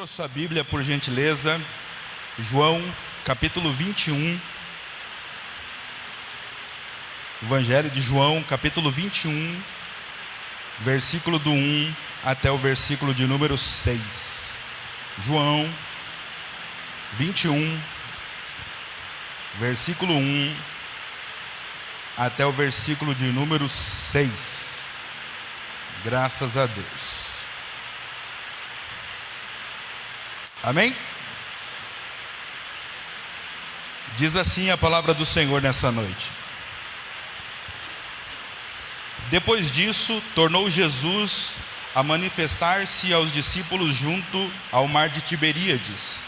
trouxe sua Bíblia, por gentileza, João, capítulo 21. Evangelho de João, capítulo 21, versículo do 1 até o versículo de número 6. João 21, versículo 1 até o versículo de número 6. Graças a Deus. Amém? Diz assim a palavra do Senhor nessa noite. Depois disso, tornou Jesus a manifestar-se aos discípulos junto ao mar de Tiberíades.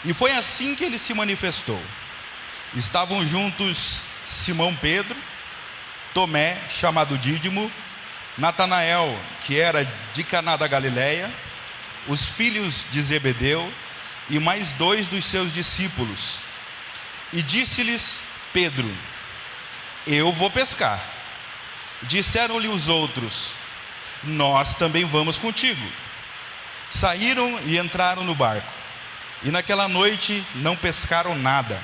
E foi assim que ele se manifestou. Estavam juntos Simão Pedro, Tomé, chamado Dídimo, Natanael, que era de Caná da Galileia, os filhos de Zebedeu e mais 2 dos seus discípulos. E disse-lhes Pedro: eu vou pescar. Disseram-lhe os outros: nós também vamos contigo. Saíram e entraram no barco, e naquela noite não pescaram nada.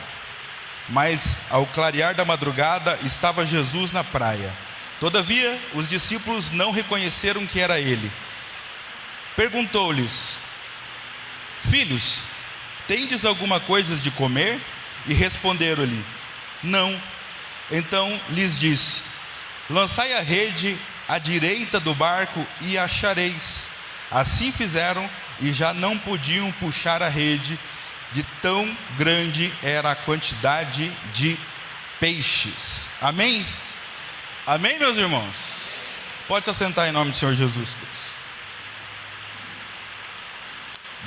Mas ao clarear da madrugada estava Jesus na praia. Todavia os discípulos não reconheceram que era ele. Perguntou-lhes: filhos, tendes alguma coisa de comer? E responderam-lhe: não. Então lhes disse: lançai a rede à direita do barco e achareis. Assim fizeram, e já não podiam puxar a rede, de tão grande era a quantidade de peixes. Amém? Amém, meus irmãos? Pode se assentar em nome do Senhor Jesus Cristo.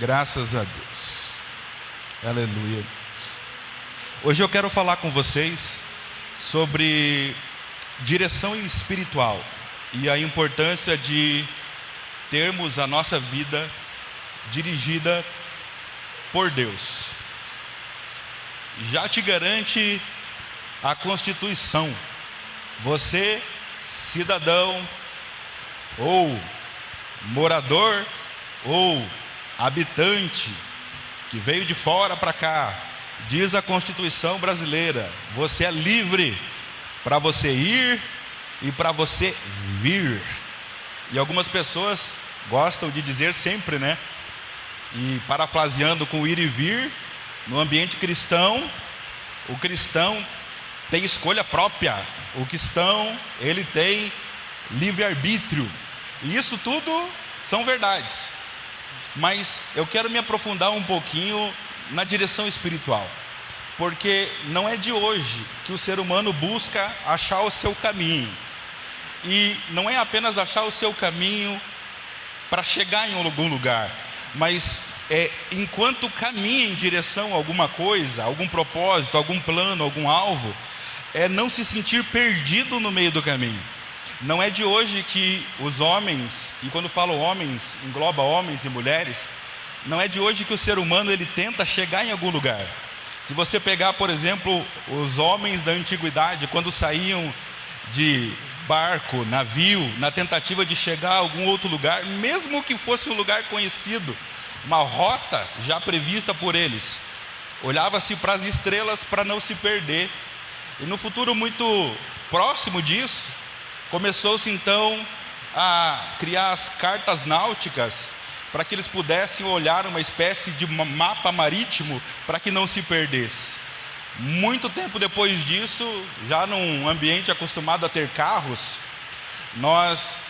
Graças a Deus. Aleluia. Hoje eu quero falar com vocês sobre direção espiritual e a importância de termos a nossa vida dirigida por Deus. Já te garante a Constituição. Você, cidadão, ou morador, ou habitante, que veio de fora para cá, diz a Constituição brasileira, você é livre para você ir e para você vir. E algumas pessoas gostam de dizer sempre, né? E parafraseando com ir e vir, no ambiente cristão, o cristão tem escolha própria. O cristão, ele tem livre-arbítrio. E isso tudo são verdades. Mas eu quero me aprofundar um pouquinho na direção espiritual. Porque não é de hoje que o ser humano busca achar o seu caminho. E não é apenas achar o seu caminho para chegar em algum lugar, mas enquanto caminha em direção a alguma coisa, algum propósito, algum plano, algum alvo, não se sentir perdido no meio do caminho. Não é de hoje que os homens, e quando falo homens, engloba homens e mulheres, não é de hoje que o ser humano ele tenta chegar em algum lugar. Se você pegar, por exemplo, os homens da antiguidade, quando saíam de barco, navio, na tentativa de chegar a algum outro lugar, mesmo que fosse um lugar conhecido, uma rota já prevista por eles, olhava-se para as estrelas para não se perder. E no futuro muito próximo disso, começou-se então a criar as cartas náuticas, para que eles pudessem olhar uma espécie de mapa marítimo, para que não se perdesse. Muito tempo depois disso, já num ambiente acostumado a ter carros, nós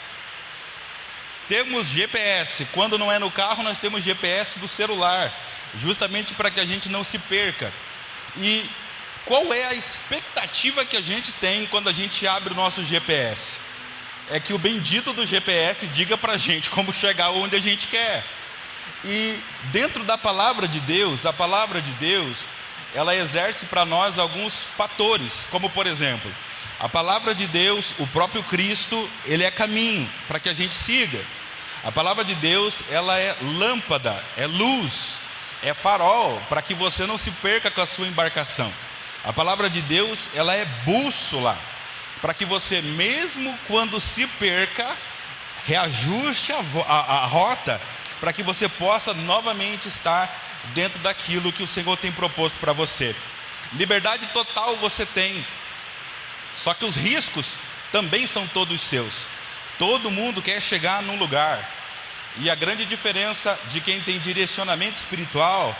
temos GPS. Quando não é no carro, nós temos GPS do celular, justamente para que a gente não se perca. E qual é a expectativa que a gente tem quando a gente abre o nosso GPS? É que o bendito do GPS diga para a gente como chegar onde a gente quer. E dentro da palavra de Deus, a palavra de Deus, ela exerce para nós alguns fatores, como por exemplo, a palavra de Deus, o próprio Cristo, ele é caminho para que a gente siga. A palavra de Deus, ela é lâmpada, é luz, é farol, para que você não se perca com a sua embarcação. A palavra de Deus, ela é bússola, para que você, mesmo quando se perca, reajuste a rota para que você possa novamente estar dentro daquilo que o Senhor tem proposto para você. Liberdade total você tem, só que os riscos também são todos seus. Todo mundo quer chegar num lugar, e a grande diferença de quem tem direcionamento espiritual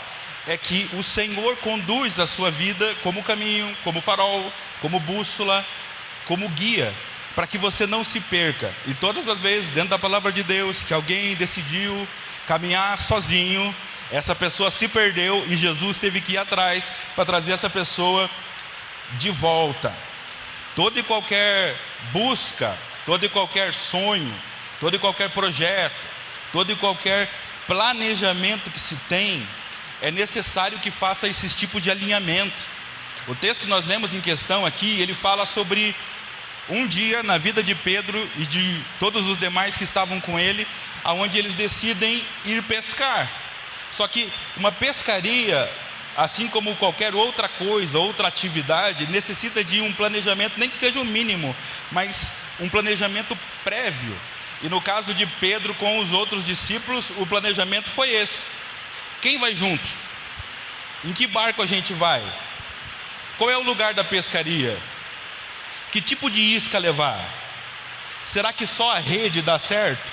é que o Senhor conduz a sua vida como caminho, como farol, como bússola, como guia, para que você não se perca. E todas as vezes, dentro da palavra de Deus, que alguém decidiu caminhar sozinho, essa pessoa se perdeu e Jesus teve que ir atrás para trazer essa pessoa de volta. Toda e qualquer busca, todo e qualquer sonho, todo e qualquer projeto, todo e qualquer planejamento que se tem, é necessário que faça esses tipos de alinhamento. O texto que nós lemos em questão aqui, ele fala sobre um dia na vida de Pedro e de todos os demais que estavam com ele, aonde eles decidem ir pescar. Só que uma pescaria, assim como qualquer outra coisa, outra atividade, necessita de um planejamento, nem que seja o mínimo, mas um planejamento prévio. E no caso de Pedro com os outros discípulos, o planejamento foi esse. Quem vai junto? Em que barco a gente vai? Qual é o lugar da pescaria? Que tipo de isca levar? Será que só a rede dá certo?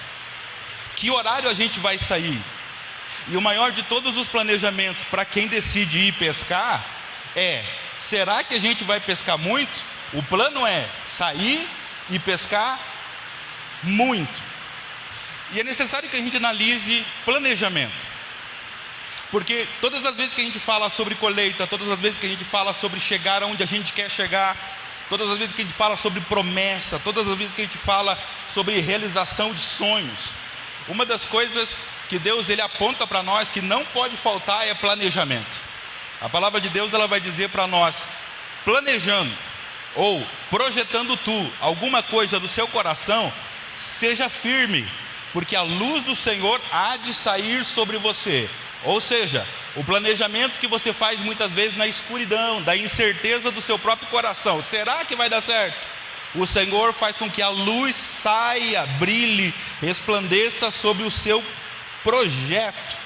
Que horário a gente vai sair? E o maior de todos os planejamentos para quem decide ir pescar é: será que a gente vai pescar muito? O plano é sair e pescar muito. E é necessário que a gente analise planejamento. Porque todas as vezes que a gente fala sobre colheita, todas as vezes que a gente fala sobre chegar aonde a gente quer chegar, todas as vezes que a gente fala sobre promessa, todas as vezes que a gente fala sobre realização de sonhos, uma das coisas que Deus ele aponta para nós que não pode faltar é planejamento. A palavra de Deus ela vai dizer para nós: planejando ou projetando tu alguma coisa do seu coração, seja firme, porque a luz do Senhor há de sair sobre você. Ou seja, o planejamento que você faz muitas vezes na escuridão, da incerteza do seu próprio coração, será que vai dar certo? O Senhor faz com que a luz saia, brilhe, resplandeça sobre o seu projeto.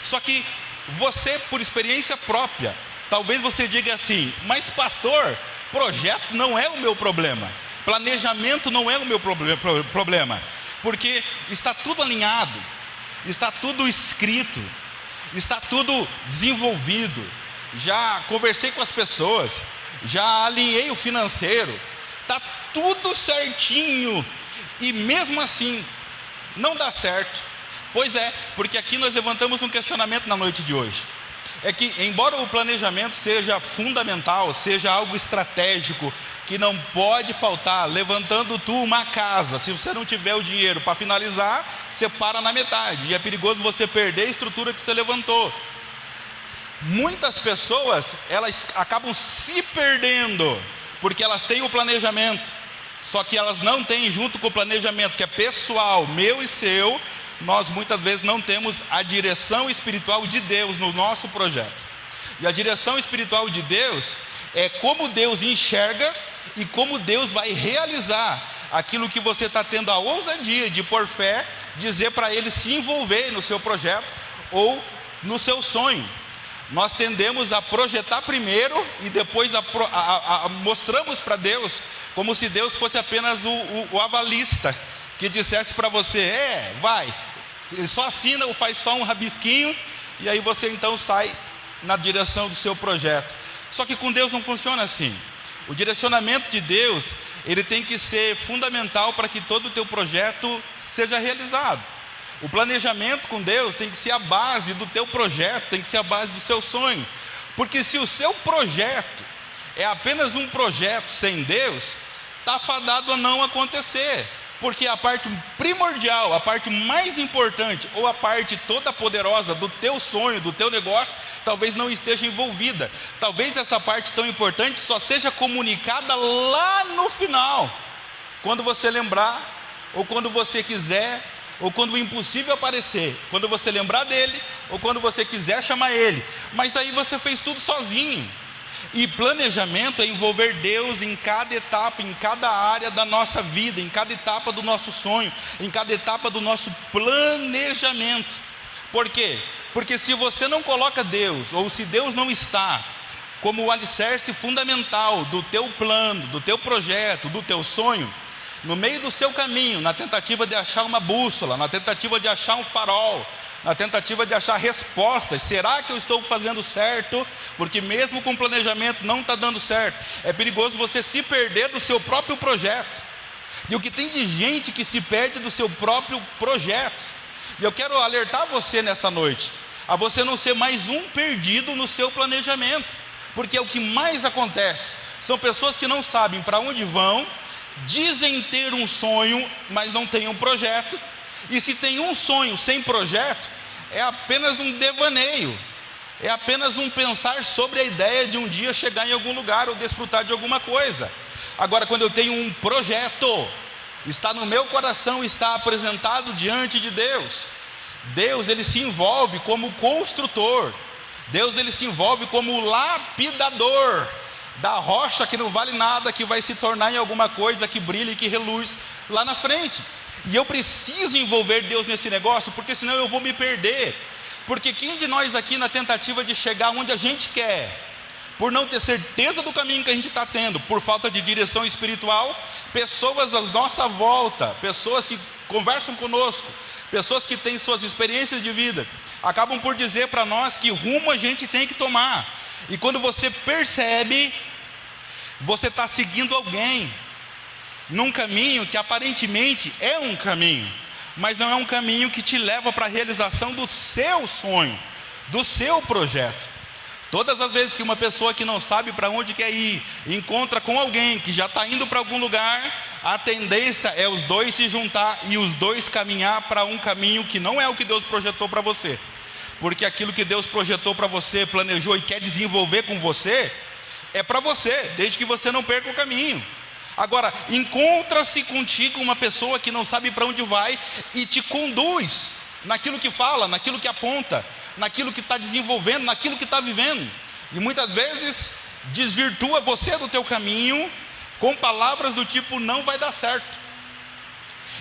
Só que você, por experiência própria, talvez você diga assim: mas pastor, projeto não é o meu problema, planejamento não é o meu problema, porque está tudo alinhado, está tudo escrito, está tudo desenvolvido, já conversei com as pessoas, já alinhei o financeiro, está tudo certinho, e mesmo assim não dá certo. Pois é, porque aqui nós levantamos um questionamento na noite de hoje. É que embora o planejamento seja fundamental, seja algo estratégico, que não pode faltar, levantando tu uma casa, se você não tiver o dinheiro para finalizar, você para na metade, e é perigoso você perder a estrutura que você levantou. Muitas pessoas, elas acabam se perdendo, porque elas têm o planejamento, só que elas não têm, junto com o planejamento que é pessoal, meu e seu, nós muitas vezes não temos a direção espiritual de Deus no nosso projeto. E a direção espiritual de Deus é como Deus enxerga e como Deus vai realizar aquilo que você está tendo a ousadia de, por fé, dizer para Ele se envolver no seu projeto ou no seu sonho. Nós tendemos a projetar primeiro e depois mostramos para Deus, como se Deus fosse apenas o avalista, que dissesse para você: vai, ele só assina ou faz só um rabisquinho, e aí você então sai na direção do seu projeto. Só que com Deus não funciona assim. O direcionamento de Deus, ele tem que ser fundamental para que todo o teu projeto seja realizado. O planejamento com Deus tem que ser a base do teu projeto, tem que ser a base do seu sonho. Porque se o seu projeto é apenas um projeto sem Deus, está fadado a não acontecer. Porque a parte primordial, a parte mais importante, ou a parte toda poderosa do teu sonho, do teu negócio, talvez não esteja envolvida. Talvez essa parte tão importante só seja comunicada lá no final, quando você lembrar, ou quando você quiser, ou quando o impossível aparecer, quando você lembrar dele, ou quando você quiser chamar ele. Mas aí você fez tudo sozinho. E planejamento é envolver Deus em cada etapa, em cada área da nossa vida, em cada etapa do nosso sonho, em cada etapa do nosso planejamento. Por quê? Porque se você não coloca Deus, ou se Deus não está como o alicerce fundamental do teu plano, do teu projeto, do teu sonho, no meio do seu caminho, na tentativa de achar uma bússola, na tentativa de achar um farol, na tentativa de achar respostas, será que eu estou fazendo certo? Porque mesmo com planejamento não está dando certo. É perigoso você se perder do seu próprio projeto. E o que tem de gente que se perde do seu próprio projeto. E eu quero alertar você nessa noite, a você não ser mais um perdido no seu planejamento. Porque é o que mais acontece. São pessoas que não sabem para onde vão, dizem ter um sonho, mas não têm um projeto. E se tem um sonho sem projeto, é apenas um devaneio, é apenas um pensar sobre a ideia de um dia chegar em algum lugar ou desfrutar de alguma coisa. Agora, quando eu tenho um projeto, está no meu coração, está apresentado diante de Deus, Deus ele se envolve como construtor, Deus ele se envolve como lapidador da rocha que não vale nada, que vai se tornar em alguma coisa que brilha e que reluz lá na frente. E eu preciso envolver Deus nesse negócio, porque senão eu vou me perder. Porque quem de nós aqui, na tentativa de chegar onde a gente quer, por não ter certeza do caminho que a gente está tendo, por falta de direção espiritual, pessoas à nossa volta, pessoas que conversam conosco, pessoas que têm suas experiências de vida, acabam por dizer para nós que rumo a gente tem que tomar. E quando você percebe, você está seguindo alguém num caminho que aparentemente é um caminho, mas não é um caminho que te leva para a realização do seu sonho, do seu projeto. Todas as vezes que uma pessoa que não sabe para onde quer ir, encontra com alguém que já está indo para algum lugar, a tendência é os dois se juntar e os dois caminhar para um caminho que não é o que Deus projetou para você. Porque aquilo que Deus projetou para você, planejou e quer desenvolver com você, é para você, desde que você não perca o caminho. Agora, encontra-se contigo uma pessoa que não sabe para onde vai e te conduz naquilo que fala, naquilo que aponta, naquilo que está desenvolvendo, naquilo que está vivendo. E muitas vezes desvirtua você do teu caminho com palavras do tipo, não vai dar certo.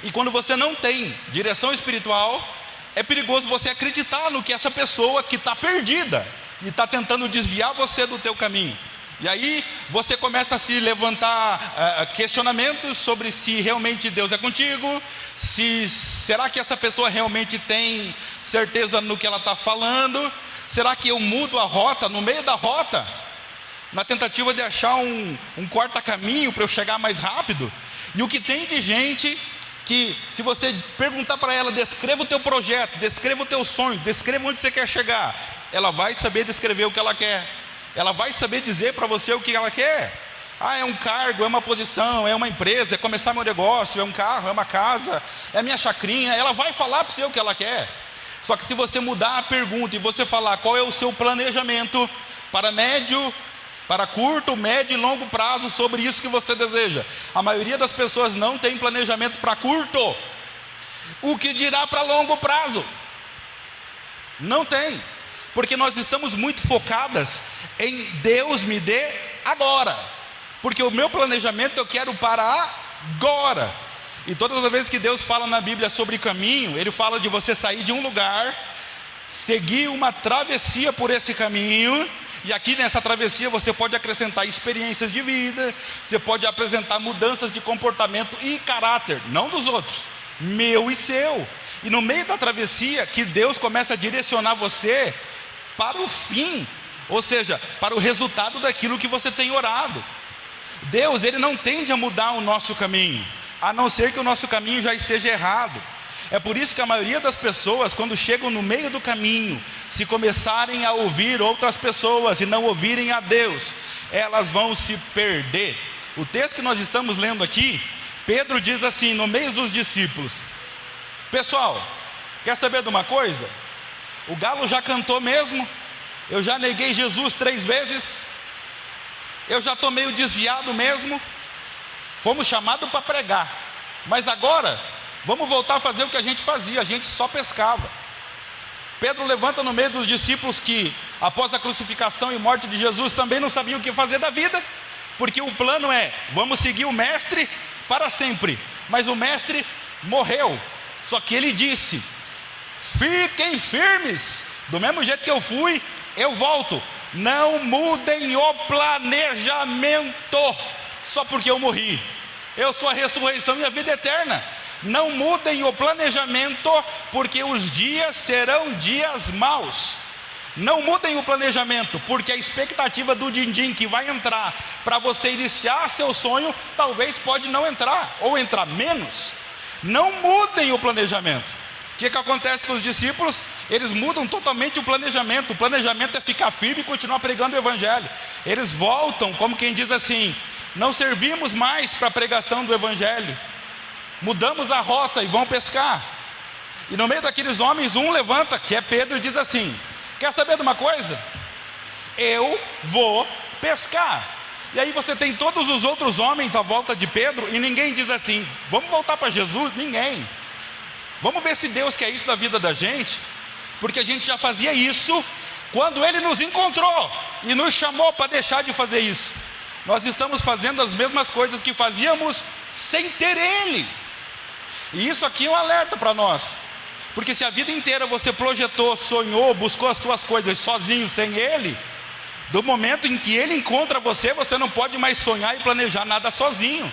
E quando você não tem direção espiritual, é perigoso você acreditar no que essa pessoa que está perdida e está tentando desviar você do teu caminho. E aí você começa a se levantar questionamentos sobre se realmente Deus é contigo, será que essa pessoa realmente tem certeza no que ela está falando, será que eu mudo a rota no meio da rota, na tentativa de achar um corta-caminho para eu chegar mais rápido. E o que tem de gente que, se você perguntar para ela, descreva o teu projeto, descreva o teu sonho, descreva onde você quer chegar, ela vai saber descrever o que ela quer. Ela vai saber dizer para você o que ela quer. É um cargo, é uma posição, é uma empresa, é começar meu negócio, é um carro, é uma casa, é a minha chacrinha. Ela vai falar para você o que ela quer. Só que se você mudar a pergunta e você falar qual é o seu planejamento para curto, médio e longo prazo sobre isso que você deseja, a maioria das pessoas não tem planejamento para curto. O que dirá para longo prazo? Não tem. Porque nós estamos muito focadas em Deus me dê agora, porque o meu planejamento eu quero para agora. E todas as vezes que Deus fala na Bíblia sobre caminho, Ele fala de você sair de um lugar, seguir uma travessia por esse caminho, e aqui nessa travessia você pode acrescentar experiências de vida, você pode apresentar mudanças de comportamento e caráter, não dos outros, meu e seu. E no meio da travessia que Deus começa a direcionar você para o fim, ou seja, para o resultado daquilo que você tem orado. Deus, Ele não tende a mudar o nosso caminho, a não ser que o nosso caminho já esteja errado. É por isso que a maioria das pessoas, quando chegam no meio do caminho, se começarem a ouvir outras pessoas e não ouvirem a Deus, elas vão se perder. O texto que nós estamos lendo aqui, Pedro diz assim, no meio dos discípulos: pessoal, quer saber de uma coisa? O galo já cantou mesmo, eu já neguei Jesus 3 vezes, eu já estou meio desviado mesmo, fomos chamados para pregar, mas agora vamos voltar a fazer o que a gente fazia, a gente só pescava. Pedro levanta no meio dos discípulos que após a crucificação e morte de Jesus, também não sabiam o que fazer da vida, porque o plano é: vamos seguir o mestre para sempre. Mas o mestre morreu, só que ele disse: fiquem firmes, do mesmo jeito que eu fui, eu volto. Não mudem o planejamento só porque eu morri. Eu sou a ressurreição e a vida eterna. Não mudem o planejamento, porque os dias serão dias maus. Não mudem o planejamento, porque a expectativa do din-din que vai entrar para você iniciar seu sonho, talvez pode não entrar, ou entrar menos. Não mudem o planejamento. O que acontece com os discípulos? Eles mudam totalmente o planejamento. O planejamento é ficar firme e continuar pregando o evangelho. Eles voltam, como quem diz assim: não servimos mais para a pregação do evangelho, mudamos a rota e vão pescar. E no meio daqueles homens, um levanta, que é Pedro, e diz assim: quer saber de uma coisa? Eu vou pescar. E aí você tem todos os outros homens à volta de Pedro, e ninguém diz assim: vamos voltar para Jesus. Ninguém. Vamos ver se Deus quer isso da vida da gente, porque a gente já fazia isso quando Ele nos encontrou e nos chamou para deixar de fazer isso. Nós estamos fazendo as mesmas coisas que fazíamos sem ter Ele. E isso aqui é um alerta para nós, porque se a vida inteira você projetou, sonhou, buscou as suas coisas sozinho, sem Ele, do momento em que Ele encontra você, você não pode mais sonhar e planejar nada sozinho,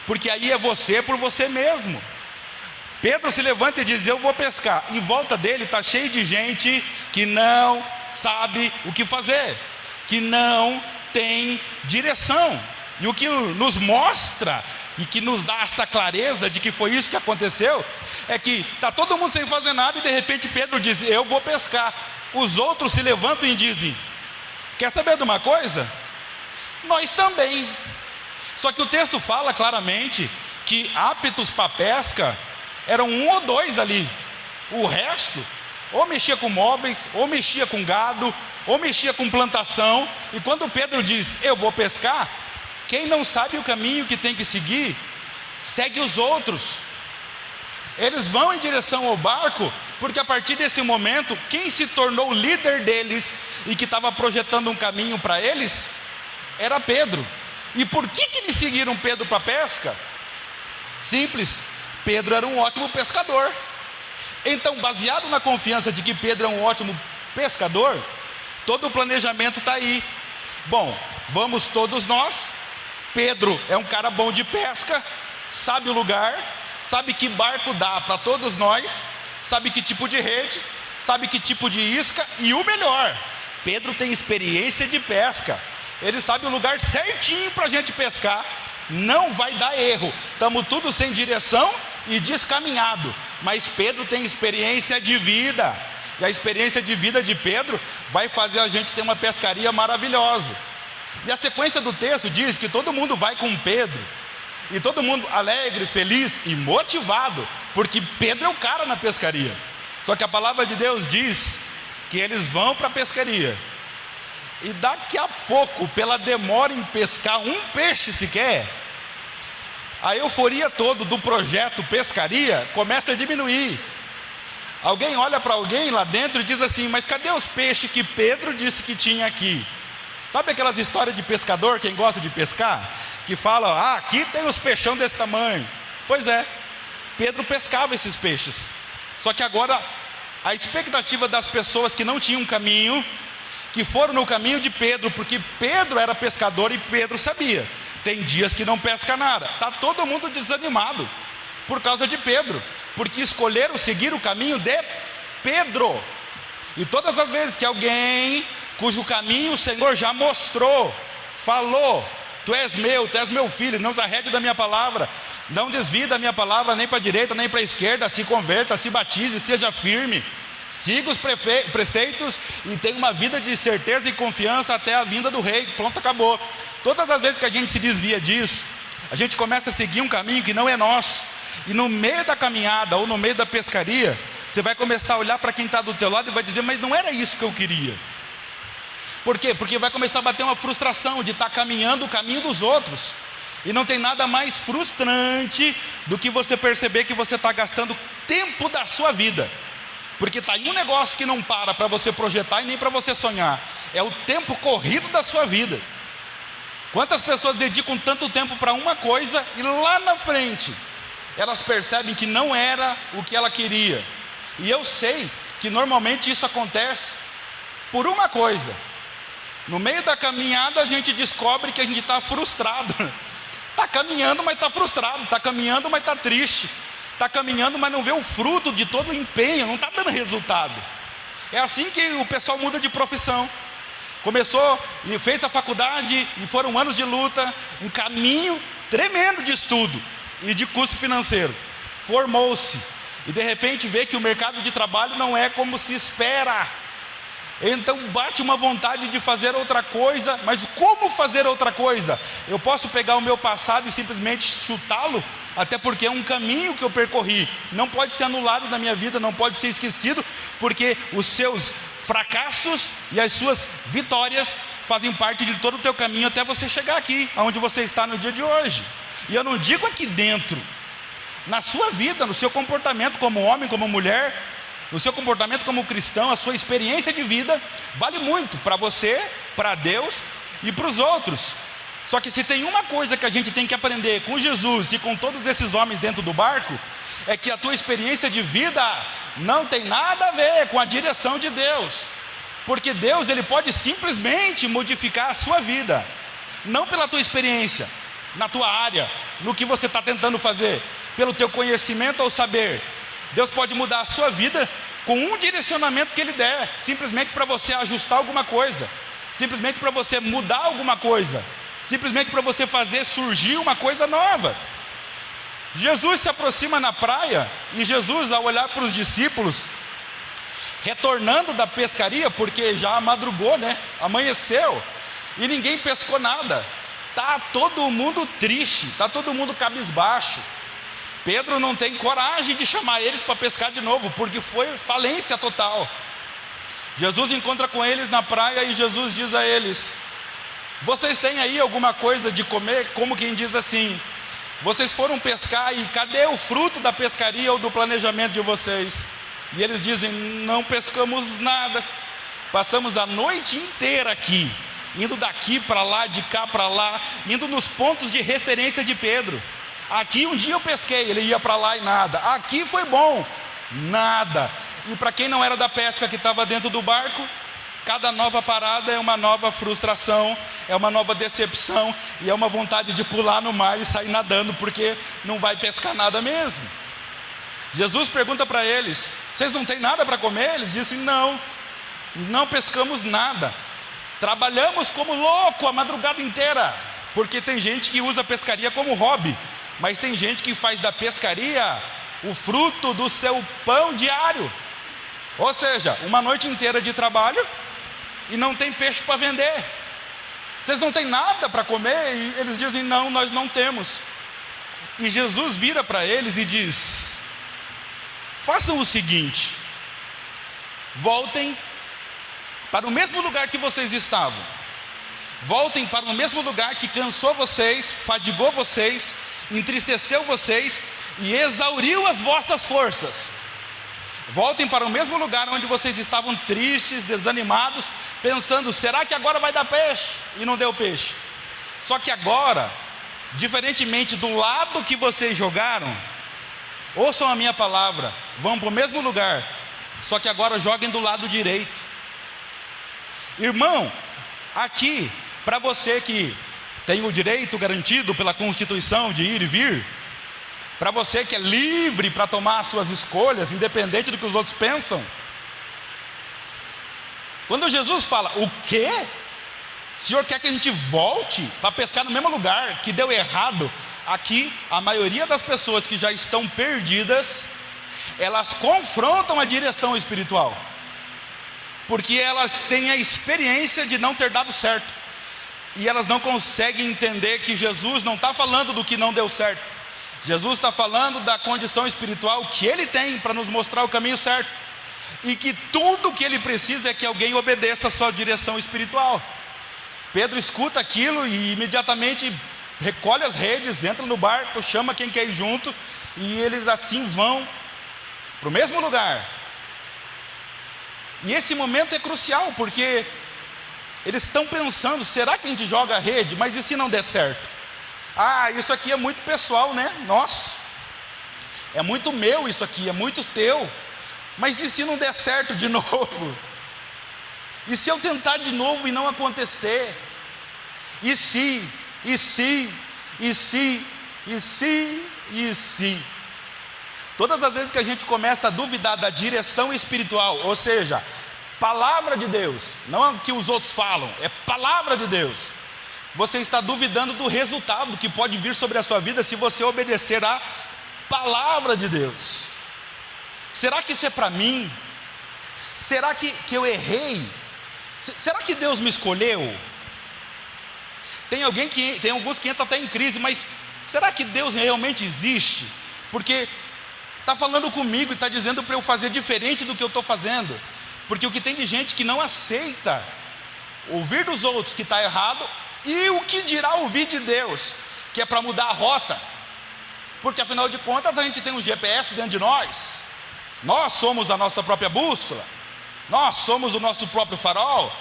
porque aí é você por você mesmo. Pedro se levanta e diz: eu vou pescar. Em volta dele está cheio de gente que não sabe o que fazer, que não tem direção. E o que nos mostra e que nos dá essa clareza de que foi isso que aconteceu, é que está todo mundo sem fazer nada, e de repente Pedro diz: eu vou pescar. Os outros se levantam e dizem: quer saber de uma coisa? Nós também. Só que o texto fala claramente que aptos para pesca eram 1 ou 2 ali. O resto ou mexia com móveis, ou mexia com gado, ou mexia com plantação. E quando Pedro diz: eu vou pescar, quem não sabe o caminho que tem que seguir, segue os outros. Eles vão em direção ao barco, porque a partir desse momento, quem se tornou líder deles e que estava projetando um caminho para eles, era Pedro. E por que eles seguiram Pedro para a pesca? Simples: Pedro era um ótimo pescador. Então, baseado na confiança de que Pedro é um ótimo pescador, todo o planejamento está aí. Bom, vamos todos nós. Pedro é um cara bom de pesca, sabe o lugar, sabe que barco dá para todos nós, sabe que tipo de rede, sabe que tipo de isca, e o melhor, Pedro tem experiência de pesca. Ele sabe o lugar certinho para a gente pescar. Não vai dar erro. Estamos tudo sem direção e descaminhado, mas Pedro tem experiência de vida, e a experiência de vida de Pedro vai fazer a gente ter uma pescaria maravilhosa. E a sequência do texto diz que todo mundo vai com Pedro, e todo mundo alegre, feliz e motivado, porque Pedro é o cara na pescaria. Só que a palavra de Deus diz que eles vão para a pescaria, e daqui a pouco, pela demora em pescar um peixe sequer, a euforia toda do projeto pescaria começa a diminuir. Alguém olha para alguém lá dentro e diz assim: mas cadê os peixes que Pedro disse que tinha aqui? Sabe aquelas histórias de pescador, quem gosta de pescar, que fala: ah, aqui tem os peixão desse tamanho. Pois é, Pedro pescava esses peixes. Só que agora a expectativa das pessoas que não tinham caminho, que foram no caminho de Pedro, porque Pedro era pescador e Pedro sabia: tem dias que não pesca nada. Está todo mundo desanimado por causa de Pedro, porque escolheram seguir o caminho de Pedro. E todas as vezes que alguém cujo caminho o Senhor já mostrou, falou: tu és meu filho, não se arrede da minha palavra, não desvie da minha palavra nem para a direita nem para a esquerda, se converta, se batize, seja firme, siga os preceitos e tenha uma vida de certeza e confiança até a vinda do rei. Pronto, acabou. Todas as vezes que a gente se desvia disso, a gente começa a seguir um caminho que não é nosso, e no meio da caminhada ou no meio da pescaria, você vai começar a olhar para quem está do teu lado e vai dizer: mas não era isso que eu queria. Por quê? Porque vai começar a bater uma frustração de estar caminhando o caminho dos outros. E não tem nada mais frustrante do que você perceber que você está gastando tempo da sua vida Porque está aí um negócio que não para você projetar e nem para você sonhar. É o tempo corrido da sua vida. Quantas pessoas dedicam tanto tempo para uma coisa e lá na frente elas percebem que não era o que ela queria. E eu sei que normalmente isso acontece por uma coisa. No meio da caminhada a gente descobre que a gente está frustrado. Está caminhando, mas está frustrado. Está caminhando, mas está triste. Está caminhando, mas não vê o fruto de todo o empenho. Não está dando resultado. É assim que o pessoal muda de profissão. Começou e fez a faculdade e foram anos de luta. Um caminho tremendo de estudo e de custo financeiro. Formou-se. E de repente vê que o mercado de trabalho não é como se espera. Então bate uma vontade de fazer outra coisa. Mas como fazer outra coisa? Eu posso pegar o meu passado e simplesmente chutá-lo? Até porque é um caminho que eu percorri. Não pode ser anulado da minha vida, não pode ser esquecido. Porque os seus fracassos e as suas vitórias fazem parte de todo o teu caminho até você chegar aqui, onde você está no dia de hoje. E eu não digo aqui dentro. Na sua vida, no seu comportamento como homem, como mulher, no seu comportamento como cristão, a sua experiência de vida vale muito para você, para Deus e para os outros. Só que se tem uma coisa que a gente tem que aprender com Jesus e com todos esses homens dentro do barco, é que a tua experiência de vida não tem nada a ver com a direção de Deus. Porque Deus, Ele pode simplesmente modificar a sua vida, não pela tua experiência, na tua área, no que você está tentando fazer, pelo teu conhecimento ou saber. Deus pode mudar a sua vida com um direcionamento que Ele der, simplesmente para você ajustar alguma coisa, simplesmente para você mudar alguma coisa, simplesmente para você fazer surgir uma coisa nova. Jesus se aproxima na praia, e Jesus, ao olhar para os discípulos, retornando da pescaria, porque já madrugou, né? Amanheceu, e ninguém pescou nada. Está todo mundo triste, está todo mundo cabisbaixo. Pedro não tem coragem de chamar eles para pescar de novo, porque foi falência total. Jesus encontra com eles na praia e Jesus diz a eles: vocês têm aí alguma coisa de comer? Como quem diz assim: vocês foram pescar e cadê o fruto da pescaria ou do planejamento de vocês? E eles dizem: não pescamos nada, passamos a noite inteira aqui, indo daqui para lá, de cá para lá, indo nos pontos de referência de Pedro. Aqui um dia eu pesquei, ele ia para lá e nada. Aqui foi bom, nada. E para quem não era da pesca que estava dentro do barco, cada nova parada é uma nova frustração, é uma nova decepção, e é uma vontade de pular no mar e sair nadando, porque não vai pescar nada mesmo. Jesus pergunta para eles: vocês não têm nada para comer? Eles dizem: não, não pescamos nada. Trabalhamos como louco a madrugada inteira, porque tem gente que usa a pescaria como hobby, mas tem gente que faz da pescaria o fruto do seu pão diário. Ou seja, uma noite inteira de trabalho e não tem peixe para vender. Vocês não têm nada para comer? E eles dizem: não, nós não temos. E Jesus vira para eles e diz: façam o seguinte, voltem para o mesmo lugar que vocês estavam. Voltem para o mesmo lugar que cansou vocês, fadigou vocês, entristeceu vocês e exauriu as vossas forças. Voltem para o mesmo lugar onde vocês estavam tristes, desanimados, pensando: será que agora vai dar peixe? E não deu peixe. Só que agora, diferentemente do lado que vocês jogaram, ouçam a minha palavra, vão para o mesmo lugar, só que agora joguem do lado direito. Irmão, aqui, para você que tem o direito garantido pela Constituição de ir e vir, para você que é livre para tomar as suas escolhas, independente do que os outros pensam, quando Jesus fala: o quê? O Senhor quer que a gente volte para pescar no mesmo lugar que deu errado? Aqui, a maioria das pessoas que já estão perdidas, elas confrontam a direção espiritual, porque elas têm a experiência de não ter dado certo, e elas não conseguem entender que Jesus não está falando do que não deu certo. Jesus está falando da condição espiritual que Ele tem para nos mostrar o caminho certo, e que tudo que Ele precisa é que alguém obedeça a sua direção espiritual. Pedro escuta aquilo e imediatamente recolhe as redes, entra no barco, chama quem quer ir junto, e eles assim vão para o mesmo lugar, E esse momento é crucial, porque eles estão pensando, será que a gente joga a rede? Mas e se não der certo? Ah, isso aqui é muito pessoal, né? Nossa, é muito meu isso aqui, é muito teu. Mas e se não der certo de novo? E se eu tentar de novo e não acontecer? E se? Todas as vezes que a gente começa a duvidar da direção espiritual, ou seja, palavra de Deus, não é o que os outros falam, é palavra de Deus, você está duvidando do resultado que pode vir sobre a sua vida se você obedecer à palavra de Deus. Será que isso é para mim? Será que eu errei? Será que Deus me escolheu? Tem alguns que entram até em crise, mas será que Deus realmente existe? Porque está falando comigo e está dizendo para eu fazer diferente do que eu estou fazendo. Porque o que tem de gente que não aceita ouvir dos outros que está errado, e o que dirá ouvir de Deus, que é para mudar a rota. Porque afinal de contas a gente tem um GPS dentro de nós. Nós somos a nossa própria bússola, nós somos o nosso próprio farol.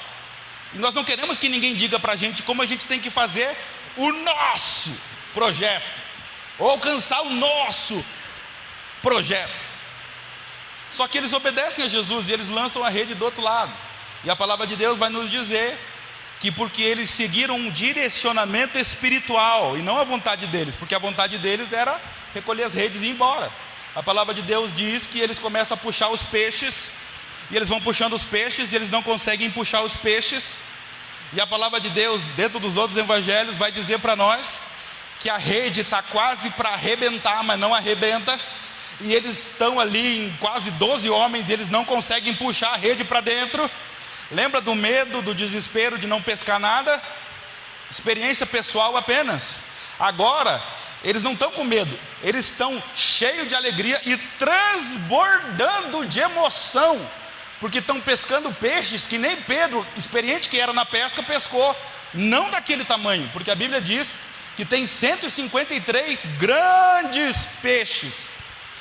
E nós não queremos que ninguém diga para a gente como a gente tem que fazer o nosso projeto, ou alcançar o nosso projeto. Só que eles obedecem a Jesus e eles lançam a rede do outro lado. E a palavra de Deus vai nos dizer que porque eles seguiram um direcionamento espiritual e não a vontade deles, porque a vontade deles era recolher as redes e ir embora. A palavra de Deus diz que eles começam a puxar os peixes, e eles vão puxando os peixes, e eles não conseguem puxar os peixes. E a palavra de Deus, dentro dos outros evangelhos, vai dizer para nós que a rede está quase para arrebentar, mas não arrebenta. E eles estão ali em quase 12 homens, e eles não conseguem puxar a rede para dentro. Lembra do medo, do desespero de não pescar nada? Experiência pessoal apenas. Agora, eles não estão com medo, eles estão cheios de alegria e transbordando de emoção, porque estão pescando peixes que nem Pedro, experiente que era na pesca, pescou. Não daquele tamanho, porque a Bíblia diz que tem 153 grandes peixes.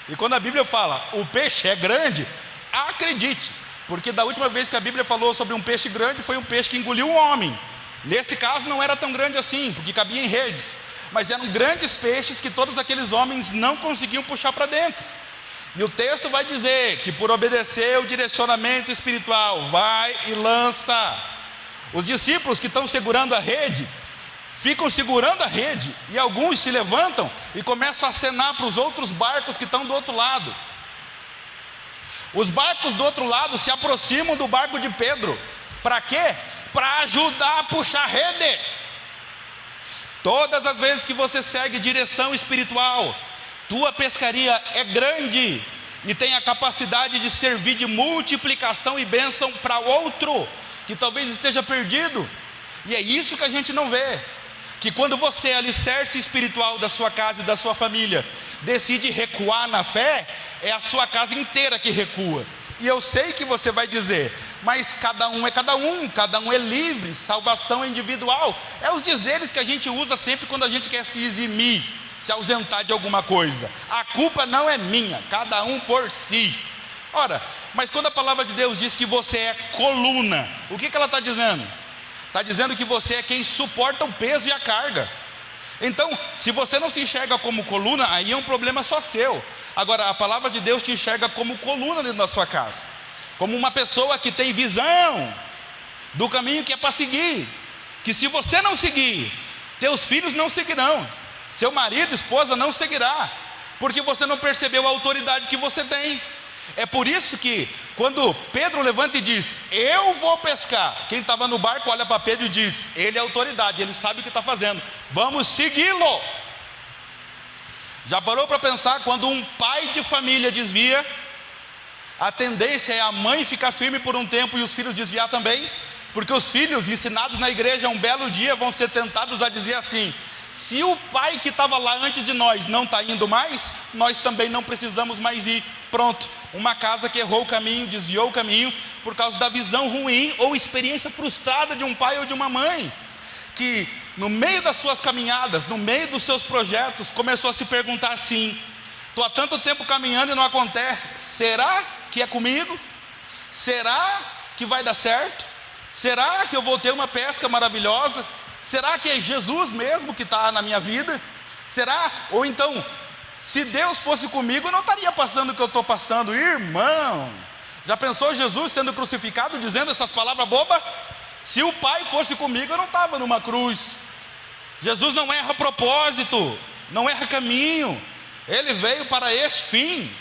E quando a Bíblia fala, o peixe é grande, acredite, porque da última vez que a Bíblia falou sobre um peixe grande, foi um peixe que engoliu um homem. Nesse caso não era tão grande assim, porque cabia em redes, mas eram grandes peixes que todos aqueles homens não conseguiam puxar para dentro. E o texto vai dizer que por obedecer o direcionamento espiritual, vai e lança. Os discípulos que estão segurando a rede, ficam segurando a rede, e alguns se levantam e começam a acenar para os outros barcos que estão do outro lado. Os barcos do outro lado se aproximam do barco de Pedro. Para quê? Para ajudar a puxar a rede. Todas as vezes que você segue direção espiritual, tua pescaria é grande e tem a capacidade de servir de multiplicação e bênção para outro que talvez esteja perdido. E é isso que a gente não vê, que quando você, alicerce espiritual da sua casa e da sua família, decide recuar na fé, é a sua casa inteira que recua. E eu sei que você vai dizer, mas cada um é livre, salvação é individual. É os dizeres que a gente usa sempre quando a gente quer se eximir, se ausentar de alguma coisa. A culpa não é minha, cada um por si. Ora, mas quando a palavra de Deus diz que você é coluna, o que ela está dizendo? Está dizendo que você é quem suporta o peso e a carga. Então, se você não se enxerga como coluna, aí é um problema só seu. Agora, a palavra de Deus te enxerga como coluna dentro da sua casa, como uma pessoa que tem visão do caminho que é para seguir, que se você não seguir, teus filhos não seguirão, seu marido, esposa não seguirá, porque você não percebeu a autoridade que você tem. É por isso que quando Pedro levanta e diz, eu vou pescar, quem estava no barco olha para Pedro e diz, ele é autoridade, ele sabe o que está fazendo, vamos segui-lo. Já parou para pensar, quando um pai de família desvia, a tendência é a mãe ficar firme por um tempo e os filhos desviar também? Porque os filhos ensinados na igreja um belo dia vão ser tentados a dizer assim, se o pai que estava lá antes de nós não está indo mais, nós também não precisamos mais ir. Pronto, uma casa que errou o caminho, desviou o caminho por causa da visão ruim ou experiência frustrada de um pai ou de uma mãe, que no meio das suas caminhadas, no meio dos seus projetos, começou a se perguntar assim, estou há tanto tempo caminhando e não acontece, será que é comigo? Será que vai dar certo? Será que eu vou ter uma pesca maravilhosa? Será que é Jesus mesmo que está na minha vida? Será? Ou então, se Deus fosse comigo, eu não estaria passando o que eu estou passando. Irmão, já pensou Jesus sendo crucificado dizendo essas palavras bobas? Se o Pai fosse comigo, eu não estava numa cruz. Jesus não erra propósito, não erra caminho. Ele veio para este fim.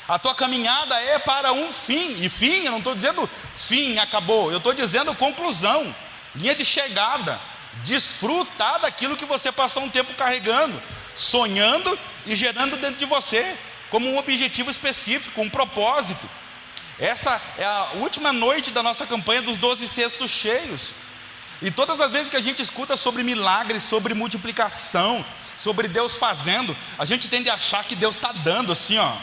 A tua caminhada é para um fim. E fim, eu não estou dizendo fim, acabou. Eu estou dizendo conclusão, linha de chegada. Desfrutar daquilo que você passou um tempo carregando, sonhando e gerando dentro de você, como um objetivo específico, um propósito. Essa é a última noite da nossa campanha dos 12 cestos cheios. E todas as vezes que a gente escuta sobre milagres, sobre multiplicação, sobre Deus fazendo, a gente tende a achar que Deus está dando assim, ó.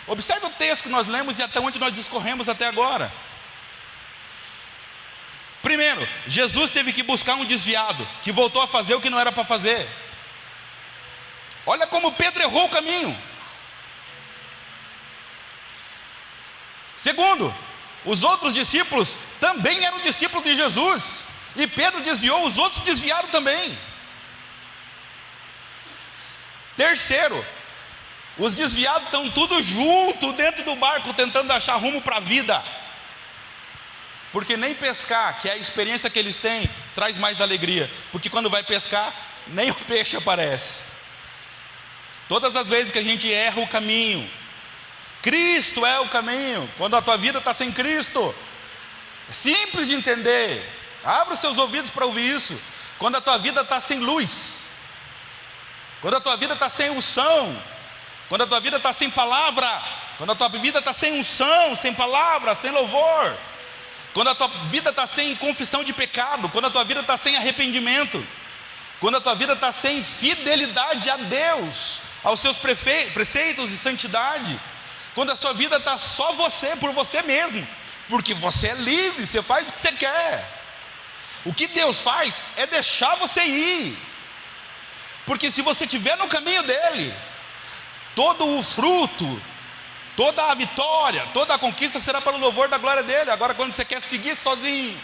Observe o texto que nós lemos e até onde nós discorremos até agora. Primeiro, Jesus teve que buscar um desviado, que voltou a fazer o que não era para fazer. Olha como Pedro errou o caminho. Segundo, os outros discípulos também eram discípulos de Jesus, e Pedro desviou, os outros desviaram também. Terceiro, os desviados estão tudo junto dentro do barco, tentando achar rumo para a vida, porque nem pescar, que é a experiência que eles têm, traz mais alegria, porque quando vai pescar, nem o peixe aparece. Todas as vezes que a gente erra o caminho, Cristo é o caminho. Quando a tua vida está sem Cristo, é simples de entender. Abra os seus ouvidos para ouvir isso. Quando a tua vida está sem luz, quando a tua vida está sem unção, quando a tua vida está sem palavra, quando a tua vida está sem unção, sem palavra, sem louvor, quando a tua vida está sem confissão de pecado, quando a tua vida está sem arrependimento, quando a tua vida está sem fidelidade a Deus, aos seus preceitos de santidade, quando a sua vida está só você, por você mesmo, porque você é livre, você faz o que você quer. O que Deus faz é deixar você ir, porque se você estiver no caminho dEle, todo o fruto, toda a vitória, toda a conquista será para o louvor da glória dEle. Agora quando você quer seguir sozinho,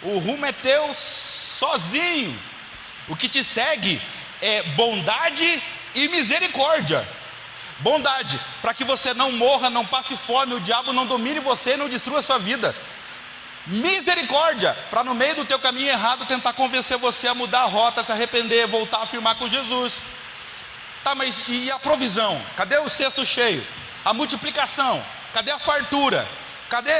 o rumo é teu sozinho. O que te segue é bondade e misericórdia. Bondade, para que você não morra, não passe fome, o diabo não domine você, não destrua a sua vida. Misericórdia, para no meio do teu caminho errado tentar convencer você a mudar a rota, se arrepender, voltar a firmar com Jesus. Tá, mas e a provisão? Cadê o cesto cheio? A multiplicação? Cadê a fartura? Cadê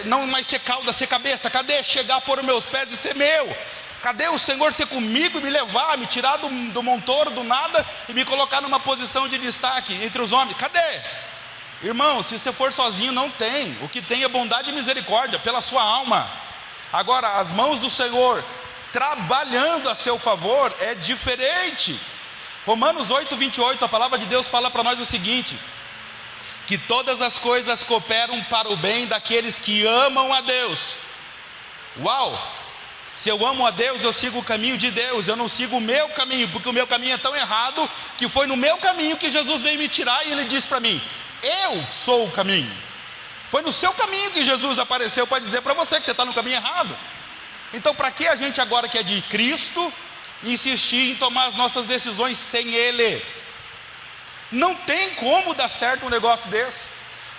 não mais ser cauda, ser cabeça? Cadê chegar por meus pés e ser meu? Cadê o Senhor ser comigo e me levar, me tirar do montouro, do nada, e me colocar numa posição de destaque entre os homens? Cadê? Irmão, se você for sozinho, não tem. O que tem é bondade e misericórdia pela sua alma. Agora, as mãos do Senhor trabalhando a seu favor é diferente. Romanos 8:28, a palavra de Deus fala para nós o seguinte: que todas as coisas cooperam para o bem daqueles que amam a Deus. Uau! Se eu amo a Deus, eu sigo o caminho de Deus, eu não sigo o meu caminho, porque o meu caminho é tão errado, que foi no meu caminho que Jesus veio me tirar, e Ele disse para mim: eu sou o caminho. Foi no seu caminho que Jesus apareceu para dizer para você que você está no caminho errado. Então para que a gente agora que é de Cristo, insistir em tomar as nossas decisões sem Ele? Não tem como dar certo um negócio desse,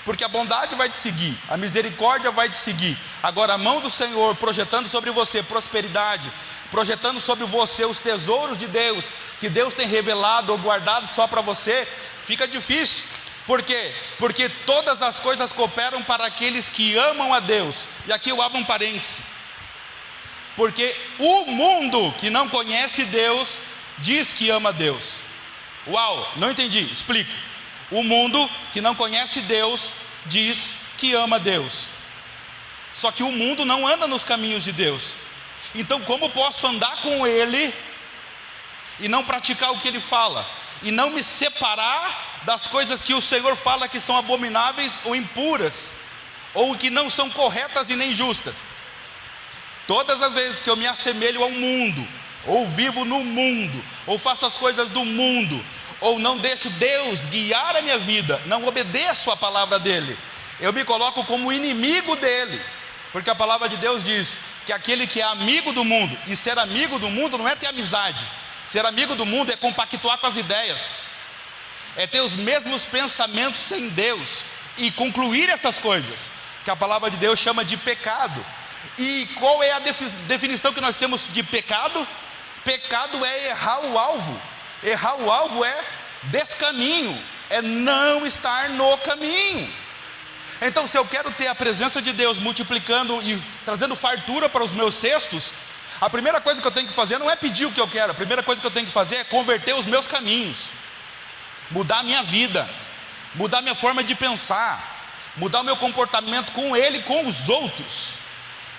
porque a bondade vai te seguir, a misericórdia vai te seguir. Agora a mão do Senhor projetando sobre você prosperidade, projetando sobre você os tesouros de Deus, que Deus tem revelado ou guardado só para você, fica difícil. Por quê? Porque todas as coisas cooperam para aqueles que amam a Deus. E aqui eu abro um parêntese, porque o mundo que não conhece Deus diz que ama Deus. Uau, não entendi, explico. O mundo que não conhece Deus diz que ama Deus, só que o mundo não anda nos caminhos de Deus. Então como posso andar com Ele e não praticar o que Ele fala, e não me separar das coisas que o Senhor fala que são abomináveis ou impuras, ou que não são corretas e nem justas? Todas as vezes que eu me assemelho ao mundo, ou vivo no mundo, ou faço as coisas do mundo, ou não deixo Deus guiar a minha vida, não obedeço a palavra dele, eu me coloco como inimigo dele, porque a palavra de Deus diz que aquele que é amigo do mundo, e ser amigo do mundo não é ter amizade, ser amigo do mundo é compactuar com as ideias, é ter os mesmos pensamentos sem Deus, e concluir essas coisas, que a palavra de Deus chama de pecado. E qual é a definição que nós temos de pecado? Pecado é errar o alvo. Errar o alvo é descaminho, é não estar no caminho. Então, se eu quero ter a presença de Deus multiplicando e trazendo fartura para os meus cestos, a primeira coisa que eu tenho que fazer não é pedir o que eu quero, a primeira coisa que eu tenho que fazer é converter os meus caminhos, mudar a minha vida, mudar a minha forma de pensar, mudar o meu comportamento com Ele e com os outros,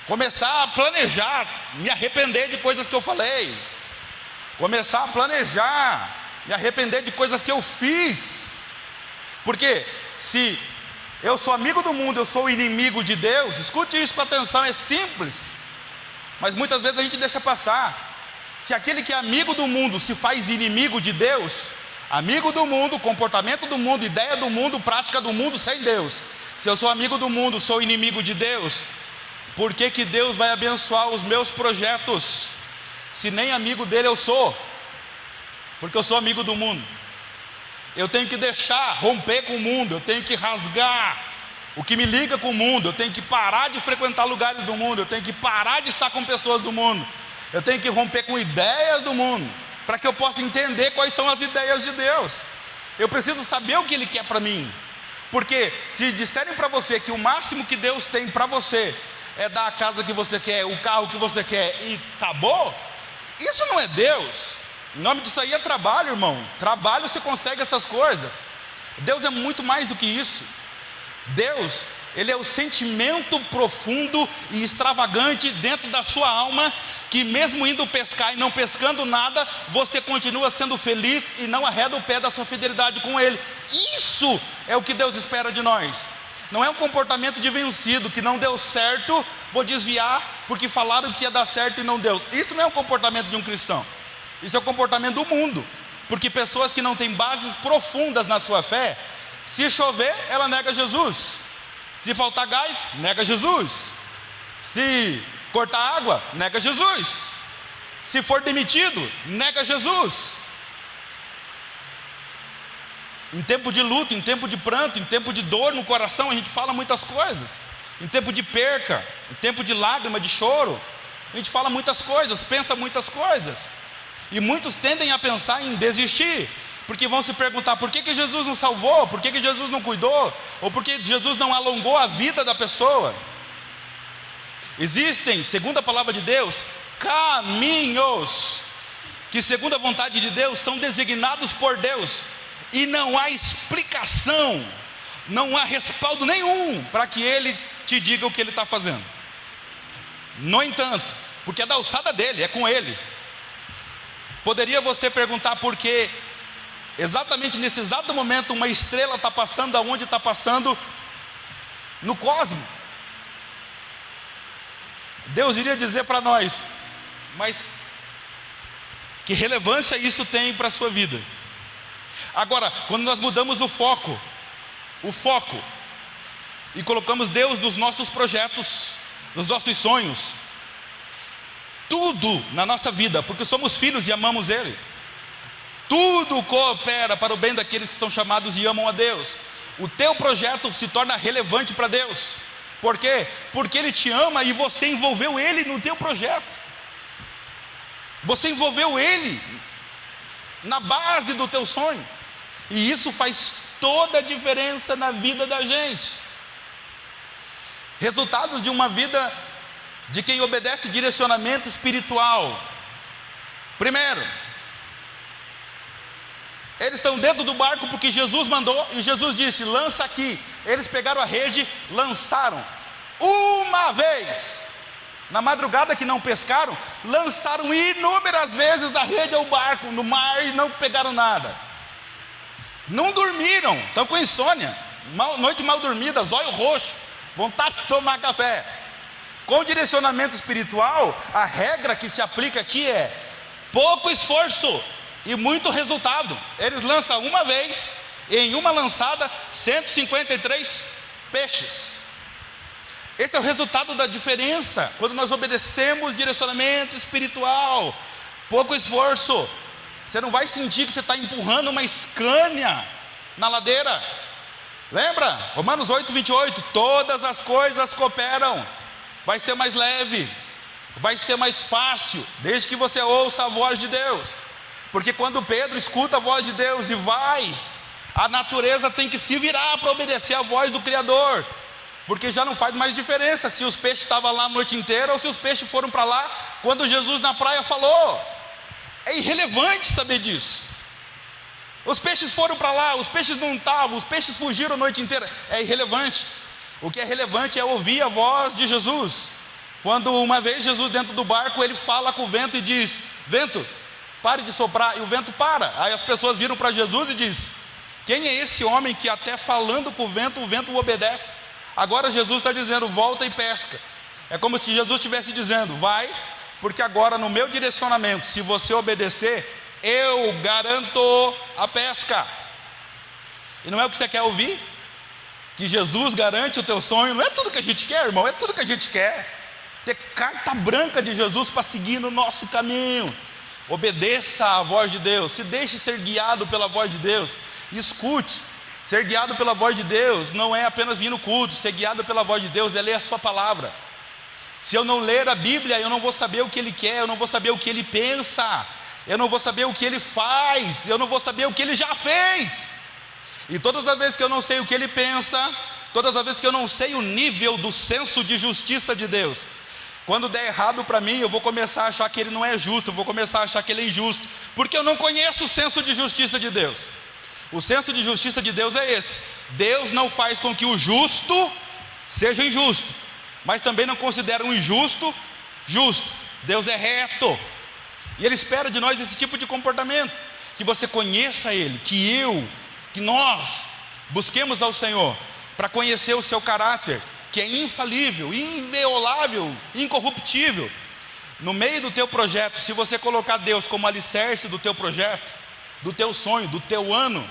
começar a planejar, me arrepender de coisas que eu falei, começar a planejar, me arrepender de coisas que eu fiz, porque se eu sou amigo do mundo, eu sou inimigo de Deus, escute isso com atenção, é simples, mas muitas vezes a gente deixa passar. Se aquele que é amigo do mundo se faz inimigo de Deus, amigo do mundo, comportamento do mundo, ideia do mundo, prática do mundo sem Deus. Se eu sou amigo do mundo, sou inimigo de Deus, por que que Deus vai abençoar os meus projetos, se nem amigo dele eu sou? Porque eu sou amigo do mundo. Eu tenho que deixar, romper com o mundo, eu tenho que rasgar o que me liga com o mundo, eu tenho que parar de frequentar lugares do mundo, eu tenho que parar de estar com pessoas do mundo, eu tenho que romper com ideias do mundo, para que eu possa entender quais são as ideias de Deus. Eu preciso saber o que Ele quer para mim, porque se disserem para você que o máximo que Deus tem para você é dar a casa que você quer, o carro que você quer e acabou, isso não é Deus. Em nome disso aí é trabalho, irmão. Trabalho você consegue essas coisas. Deus é muito mais do que isso. Deus, Ele é o sentimento profundo e extravagante dentro da sua alma, que mesmo indo pescar e não pescando nada, você continua sendo feliz e não arreda o pé da sua fidelidade com Ele. Isso é o que Deus espera de nós. Não é um comportamento de vencido, que não deu certo, vou desviar porque falaram que ia dar certo e não deu. Isso não é um comportamento de um cristão. Isso é o comportamento do mundo, porque pessoas que não têm bases profundas na sua fé, se chover, ela nega Jesus, se faltar gás, nega Jesus, se cortar água, nega Jesus, se for demitido, nega Jesus. Em tempo de luto, em tempo de pranto, em tempo de dor no coração, a gente fala muitas coisas. Em tempo de perca, em tempo de lágrima, de choro, a gente fala muitas coisas, pensa muitas coisas. E muitos tendem a pensar em desistir, porque vão se perguntar: por que que Jesus não salvou? Por que que Jesus não cuidou? Ou por que Jesus não alongou a vida da pessoa? Existem, segundo a palavra de Deus, caminhos que, segundo a vontade de Deus, são designados por Deus, e não há explicação, não há respaldo nenhum para que Ele te diga o que Ele está fazendo. No entanto, porque é da alçada dele, é com Ele. Poderia você perguntar por que exatamente nesse exato momento uma estrela está passando aonde está passando no cosmos? Deus iria dizer para nós: mas que relevância isso tem para a sua vida? Agora, quando nós mudamos o foco, e colocamos Deus nos nossos projetos, nos nossos sonhos, tudo na nossa vida, porque somos filhos e amamos Ele, tudo coopera para o bem daqueles que são chamados e amam a Deus. O teu projeto se torna relevante para Deus. Por quê? Porque Ele te ama e você envolveu Ele no teu projeto. Você envolveu Ele na base do teu sonho. E isso faz toda a diferença na vida da gente. Resultados de uma vida de quem obedece direcionamento espiritual. Primeiro, eles estão dentro do barco porque Jesus mandou, e Jesus disse: lança aqui. Eles pegaram a rede, lançaram uma vez. Na madrugada que não pescaram, lançaram inúmeras vezes a rede ao barco, no mar, e não pegaram nada. Não dormiram, estão com insônia, noite mal dormida, zóio roxo, vontade de tomar café. Com o direcionamento espiritual, a regra que se aplica aqui é pouco esforço e muito resultado. Eles lançam uma vez, e em uma lançada, 153 peixes. Esse é o resultado da diferença, quando nós obedecemos direcionamento espiritual. Pouco esforço, você não vai sentir que você está empurrando uma Scania na ladeira. Lembra? Romanos 8:28, todas as coisas cooperam, vai ser mais leve, vai ser mais fácil, desde que você ouça a voz de Deus. Porque quando Pedro escuta a voz de Deus e vai, a natureza tem que se virar para obedecer a voz do Criador, porque já não faz mais diferença se os peixes estavam lá a noite inteira ou se os peixes foram para lá quando Jesus na praia falou. É irrelevante saber disso. Os peixes foram para lá, os peixes não estavam, os peixes fugiram a noite inteira. É irrelevante. O que é relevante é ouvir a voz de Jesus. Quando uma vez Jesus dentro do barco, ele fala com o vento e diz: vento, pare de soprar, e o vento para. Aí as pessoas viram para Jesus e diz: quem é esse homem que até falando com o vento o obedece? Agora Jesus está dizendo: volta e pesca. É como se Jesus estivesse dizendo: vai, porque agora no meu direcionamento, se você obedecer, eu garanto a pesca. E não é o que você quer ouvir? Que Jesus garante o teu sonho? Não é tudo que a gente quer, irmão, é tudo que a gente quer. Ter carta branca de Jesus para seguir no nosso caminho. Obedeça à voz de Deus, se deixe ser guiado pela voz de Deus. Escute. Ser guiado pela voz de Deus não é apenas vir no culto. Ser guiado pela voz de Deus é ler a sua palavra. Se eu não ler a Bíblia, eu não vou saber o que Ele quer, eu não vou saber o que Ele pensa, eu não vou saber o que Ele faz, eu não vou saber o que Ele já fez. E todas as vezes que eu não sei o que Ele pensa, todas as vezes que eu não sei o nível do senso de justiça de Deus, quando der errado para mim, eu vou começar a achar que Ele não é justo, eu vou começar a achar que Ele é injusto, porque eu não conheço o senso de justiça de Deus. O senso de justiça de Deus é esse: Deus não faz com que o justo seja injusto, mas também não considera o injusto justo. Deus é reto, e Ele espera de nós esse tipo de comportamento, que você conheça Ele, que nós busquemos ao Senhor, para conhecer o seu caráter, que é infalível, inviolável, incorruptível. No meio do teu projeto, se você colocar Deus como alicerce do teu projeto, do teu sonho, do teu ano,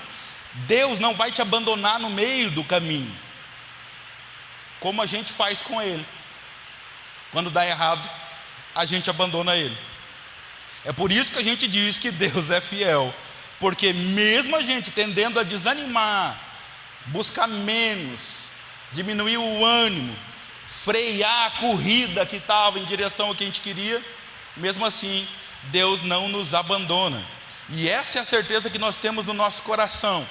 Deus não vai te abandonar no meio do caminho, como a gente faz com Ele. Quando dá errado, a gente abandona Ele. É por isso que a gente diz que Deus é fiel, porque mesmo a gente tendendo a desanimar, buscar menos, diminuir o ânimo, frear a corrida que estava em direção ao que a gente queria, mesmo assim, Deus não nos abandona. E essa é a certeza que nós temos no nosso coração.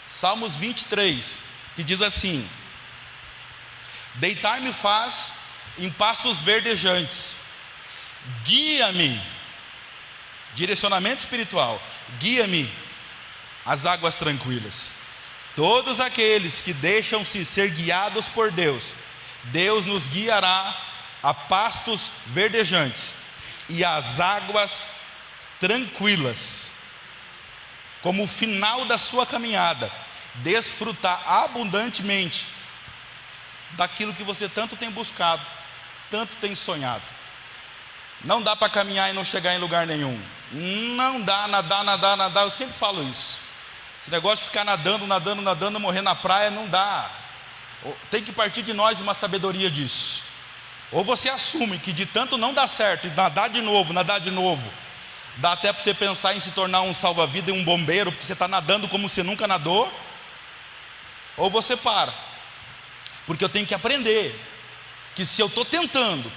Salmos 23, que diz assim: deitar-me faz em pastos verdejantes, guia-me, direcionamento espiritual, guia-me às águas tranquilas. Todos aqueles que deixam-se ser guiados por Deus, Deus nos guiará a pastos verdejantes e às águas tranquilas. Como o final da sua caminhada, desfrutar abundantemente daquilo que você tanto tem buscado, tanto tem sonhado. Não dá para caminhar e não chegar em lugar nenhum. Não dá, nadar, eu sempre falo isso. Esse negócio de ficar nadando, morrer na praia, não dá. Tem que partir de nós uma sabedoria disso. Ou você assume que de tanto não dar certo, e nadar de novo, dá até para você pensar em se tornar um salva-vida e um bombeiro, porque você está nadando como você nunca nadou. Ou você para, porque eu tenho que aprender que se eu estou tentando,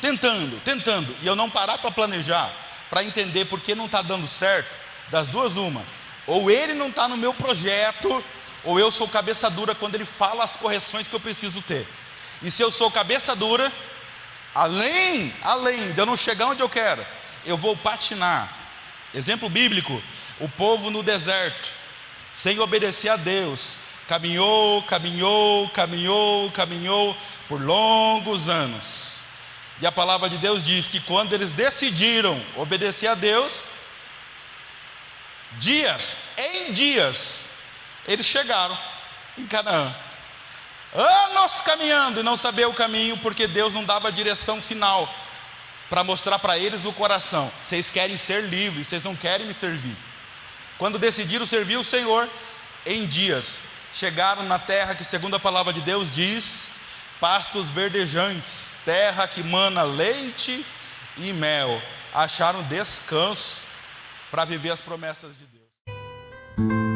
e eu não parar para planejar, para entender por que não está dando certo, das duas uma: ou Ele não está no meu projeto, ou eu sou cabeça dura quando Ele fala as correções que eu preciso ter. E se eu sou cabeça dura, além de eu não chegar onde eu quero, eu vou patinar. Exemplo bíblico: o povo no deserto, sem obedecer a Deus, caminhou por longos anos. E a palavra de Deus diz que quando eles decidiram obedecer a Deus, em dias, eles chegaram em Canaã. Anos caminhando e não saber o caminho, porque Deus não dava a direção final para mostrar para eles o coração. Vocês querem ser livres, vocês não querem me servir. quando decidiram servir o Senhor em dias, chegaram na terra que, segundo a palavra de Deus, diz: pastos verdejantes, terra que mana leite e mel. Acharam descanso para viver as promessas de Deus.